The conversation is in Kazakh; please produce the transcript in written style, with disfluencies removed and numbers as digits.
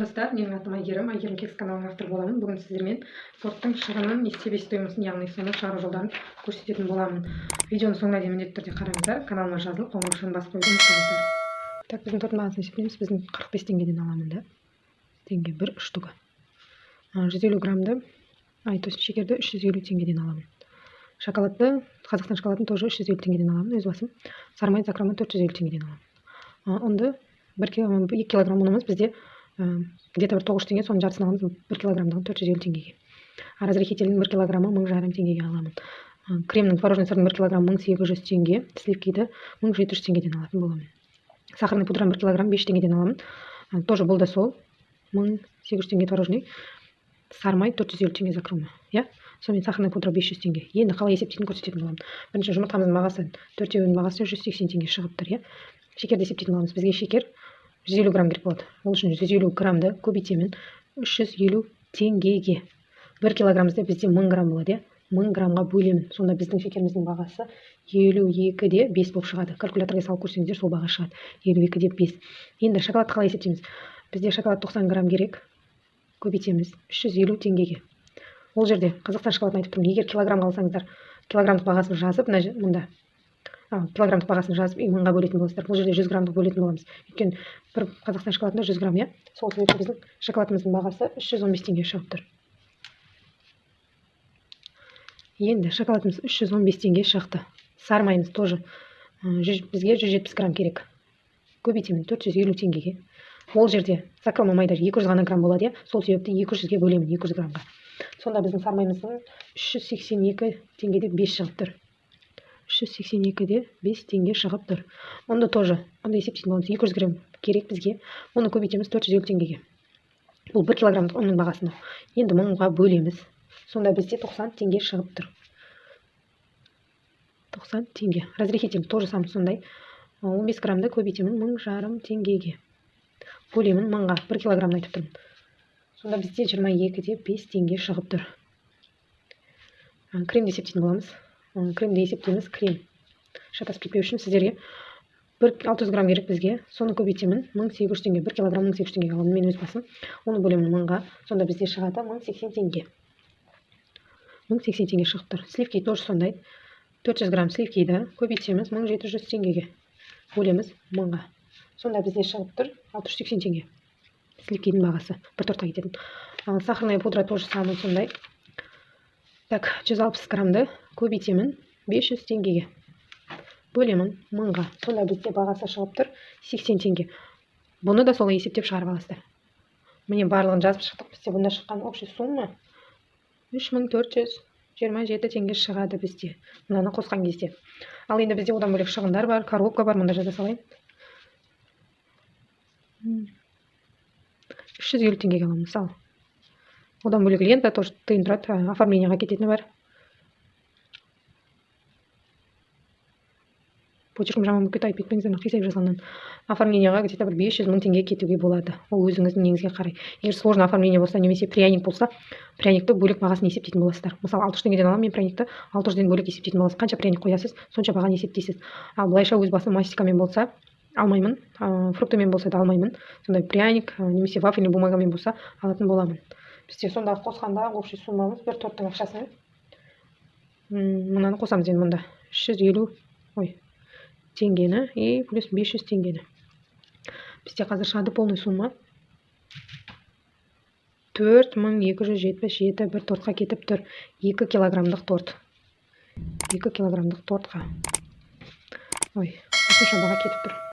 достар, менің атым Айгерім Кекс каналының авторы боламын. Бүгін сіздермен торттың шығынын, себе стоимосын, яғни соны шығару жолдарын көрсететін боламын. Видеоны соңына дейін міндетті түрде қараңыздар, каналыма жазылып, қоңыраушаны басып қойуды ұмытпаңыздар. Так, біздің торттың бағасын есептейміз. Біздің 45 теңгеден аламын да. Теңге бір штука. 150 граммды, шекерді 350 теңгеден аламын. Шоколадты, Қазақстан шоколадын тоже 350 теңгеден аламын, өз басым. Сармай закромы 450 теңгеден аламын. Онды 2 килограмм ұнымыз бізде где-то бір 9 теңге, соның жартысын аламыз 1 килограммдығын 450 теңгеге. Разрыхителінің 1 килограммы 1000 теңгеге аламын. Кремнің творожный сырдың 1 килограмм 1800 теңге, сливкиді 1700 теңгеден алатын боламын. Сахарный пудраны 1 килограмм 5 теңгеден аламын. Тоже бұл да сол 1800 теңге творожный, сармай 450 теңге закромы. Сонымен сахарный пудра 500 теңге. Енді қалай есептейтін көрсететін боламын. Бірінші жұмыртқамыздың бағасы, төртеуінің бағасы 180 теңге шығып тұр. Шекерді есептейтін боламыз. Бізге шекер 150 грамм керек болады. Ол үшін 150 граммды көбейтемін 350 теңгеге. 1 килограммызда бізде 1000 грамм болады. 1000 граммға бөлемін. Сонда біздің шекеріміздің бағасы 52-де 5 болып шығады. Калькуляторға салып көрсеңіздер, сол баға шығады. 52-де 5. Енді шоколадты қалай есептейміз? Бізде шоколад 90 грамм керек. Көбейтеміз 350 теңгеге. Ол жерде Қазақстан шоколадын айтып тұрмын. Егер килограмм алсаңыздар, килограммдық бағасын жазып, мұнда килограммдық бағасын жазып, 1000-ға бөлетін боласыздар. Бұл жерде 100 граммдық бөлетін боламыз. Өйткені бір Қазақстан шоколадында 100 грамм, сол себепті біздің шоколадымыздың бағасы 315 теңге шығып тұр. Енді шоколадымыз 315 теңге шықты. Сармайымыз тоже бізге 170 грамм керек. Көбейтемін 450 теңгеге. Ол жерде закрома майда 200 ғана грамм болады, сол себепті 200-ге бөлемін, 200 граммға. Сонда біздің сармаймыздың 382 теңгеде 5 шығып тұр. 382-де 5 теңге шығып тұр. Онда тоже, онда есептейтін боламыз, 200 грамм керек бізге. Оны көбейтеміз 450 теңгеге. Бұл 1 килограммдық оның бағасына. Енді 1000-ға бөлеміз. Сонда бізде 90 теңге шығып тұр. 90 теңге. Разрыхитель тоже самый сондай. 15 граммды көбейтемін 1000 теңгеге. Бөлемін 1000-ға, 1 килограммды айтып тұрмын. Сонда бізде 22-де 5 теңге шығып тұр. Кремді есептейтін боламыз. Кремді есептейміз. Крем шатастырып үшін сіздерге 600 грамм керек бізге. Соны көбейтемін 1800 теңге. 1 килограмм 1800 теңге аламын мен өз басым. Оны бөлемін 1000-ға. Сонда бізде шығады 1080 теңге. 1080 теңге шығып тұр. Сливки тоже сондай. 400 грамм сливкиді көбейтеміз 1700 теңгеге. Бөлеміз 1000-ға. Сонда бізде шығып тұр 680 теңге. Сливкидің бағасы бір тортқа кететін. Сахарная пудра тоже самый сондай. Так, 160 граммды көбейтемін 500 теңгеге. Бөлемін 1000-ға. Сонда бізде бағасы шығып тұр 80 теңге. Бұны да солай есептеп шығарып аласыздар. Міне барлығын жазып шықтық. Бізде бұнда шыққан общий сумма 3427 теңге шығады бізде. Мынаны қосқан кезде. Ал енді бізде одан бөлек шығындар бар, коробка бар, мұнда жаза салайын. 350 теңгеге аламын, мысалы. Одан бөлек лента тоже тыйын тұрады, оформленияға кететіні бар. Почеркім жаман болып кетті, айтып кетпеңіздер, қисайып жазғаннан. Оформленияға где-то бір 500 000 теңге кетуге болады. Ол өзіңіздің неңізге қарай. Егер сложный оформление болса, немесе пряник болса, пряникті бөлек бағасын есептейтін боласыздар. Мысалы 600 теңгеден аламын мен пряникті, 600-ден бөлек есептейтін боласыз. Қанша пряник қоясыз, сонша бағаны есептейсіз. Ал былайша өз басым мастикамен болса, алмаймын, фруктымен болса да алмаймын. Сондай пряник, немесе вафельный бумагамен болса, алатын боламын. Бізде сонда қосқанда общий суммамыз бір торттың ақшасы. Мынаны қосамыз енді мұнда. 350 теңгені и плюс 500 теңгені. Бізде қазір шығады полный сумма 4277 бір тортқа кетіп тұр. 2 килограммдық торт. 2 килограммдық тортқа. Осынша баға кетіп тұр.